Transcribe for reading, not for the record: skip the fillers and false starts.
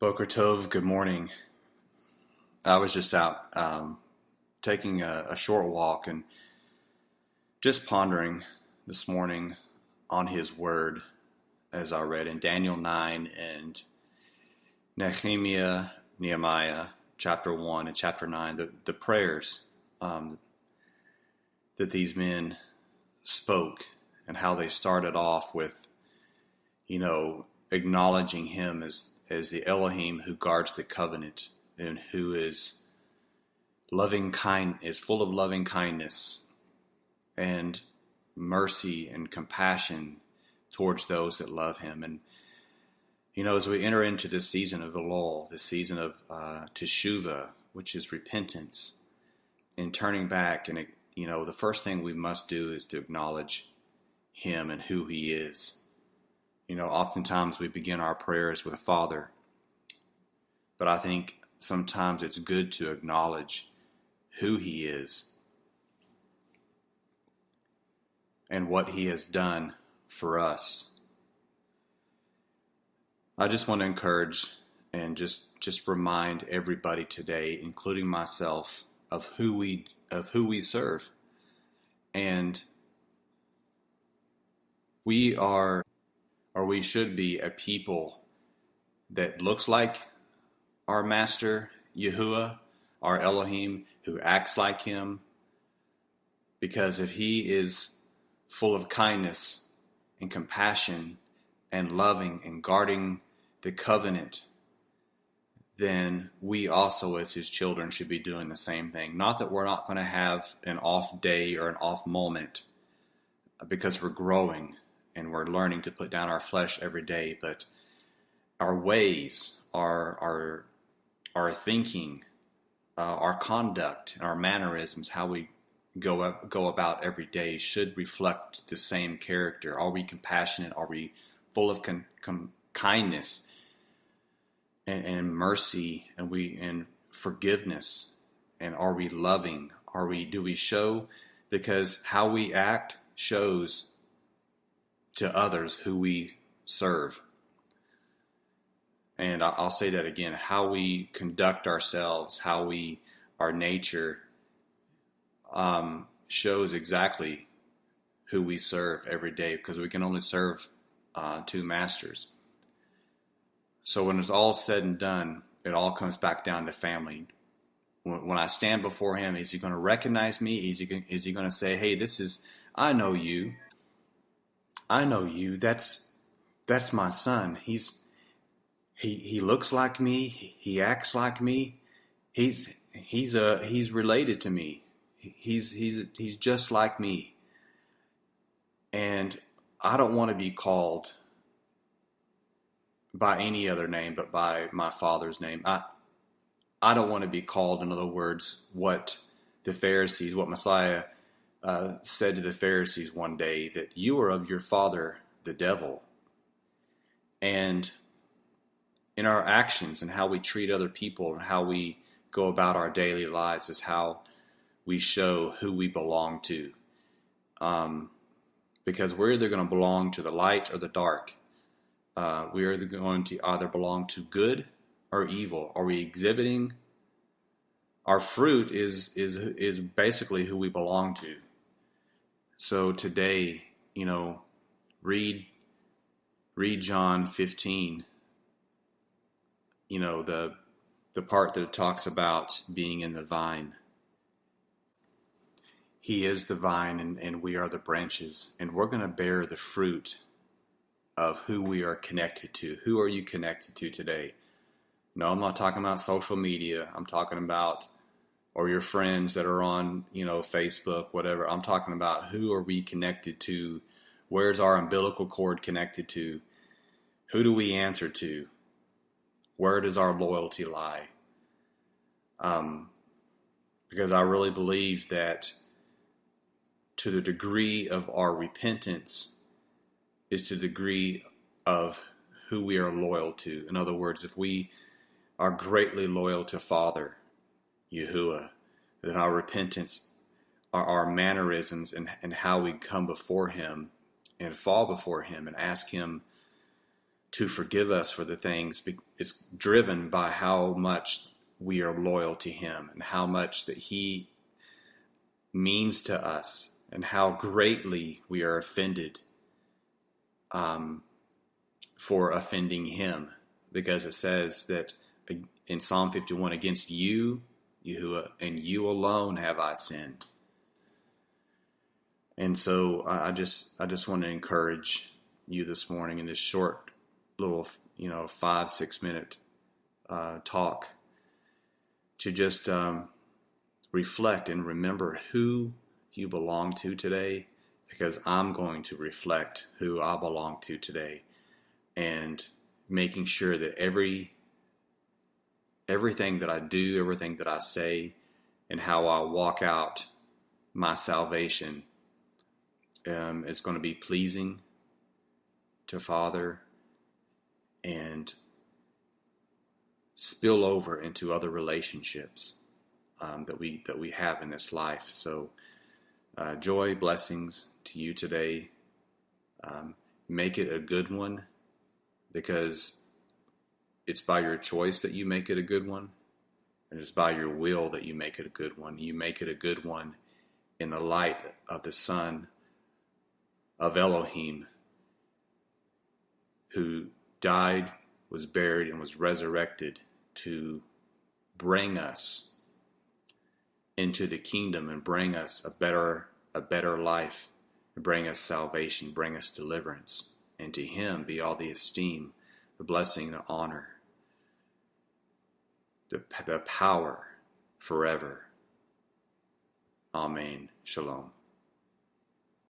Boker Tov, good morning. I was just out taking a short walk and just pondering this morning on His Word as I read in Daniel 9 and Nehemiah chapter 1 and chapter 9, the prayers that these men spoke and how they started off with, acknowledging Him as the Elohim who guards the covenant and who is full of loving kindness and mercy and compassion towards those that love Him. And as we enter into this season of Elul, this season of Teshuvah, which is repentance and turning back, and the first thing we must do is to acknowledge Him and who He is. Oftentimes we begin our prayers with Father, but I think sometimes it's good to acknowledge who He is and what He has done for us. I just want to encourage and just remind everybody today, including myself, of who we serve. And we are, or we should be, a people that looks like our Master Yahuwah, our Elohim, who acts like Him. Because if He is full of kindness and compassion and loving and guarding the covenant, then we also as His children should be doing the same thing. Not that we're not going to have an off day or an off moment, because we're growing and we're learning to put down our flesh every day, but our ways, our thinking, our conduct, our mannerisms, how we go about every day should reflect the same character. Are we compassionate? Are we full of kindness and mercy, and forgiveness? And are we loving? Do we show? Because how we act shows to others who we serve. And I'll say that again: how we conduct ourselves, our nature, shows exactly who we serve every day, because we can only serve two masters. So when it's all said and done, it all comes back down to family. When I stand before Him, is He going to recognize me? Is He going to say, "Hey, I know you. I know you. That's my son. He looks like me. He acts like me. He's related to me. He's just like me." And I don't want to be called by any other name but by my Father's name. I don't want to be called, in other words, what Messiah said to the Pharisees one day, that you are of your father, the devil. And in our actions and how we treat other people and how we go about our daily lives is how we show who we belong to. Because we're either going to belong to the light or the dark. We are going to either belong to good or evil. Are we exhibiting? Our fruit is basically who we belong to. So today, read John 15. The part that talks about being in the vine. He is the vine and we are the branches, and we're going to bear the fruit of who we are connected to. Who are you connected to today? No, I'm not talking about social media. I'm talking about, or your friends that are on, Facebook, whatever. I'm talking about, who are we connected to? Where's our umbilical cord connected to? Who do we answer to? Where does our loyalty lie? Because I really believe that to the degree of our repentance is to the degree of who we are loyal to. In other words, if we are greatly loyal to Father Yahuwah, then our repentance, our mannerisms, and how we come before Him and fall before Him and ask Him to forgive us for the things. It's driven by how much we are loyal to him and how much that he means to us and how greatly we are offended for offending him. Because it says that in Psalm 51, against you, Yahuwah, and you alone have I sinned. And so I just want to encourage you this morning in this short little 5-6 minute talk to just reflect and remember who you belong to today, because I'm going to reflect who I belong to today, and making sure that everything that I do, everything that I say, and how I walk out my salvation is going to be pleasing to Father and spill over into other relationships that we have in this life. So joy, blessings to you today. Make it a good one, because it's by your choice that you make it a good one, and it's by your will that you make it a good one. You make it a good one in the light of the Son of Elohim, who died, was buried, and was resurrected to bring us into the kingdom and bring us a better life, and bring us salvation, bring us deliverance. And to him be all the esteem, the blessing, the honor, the power forever. Amen. Shalom.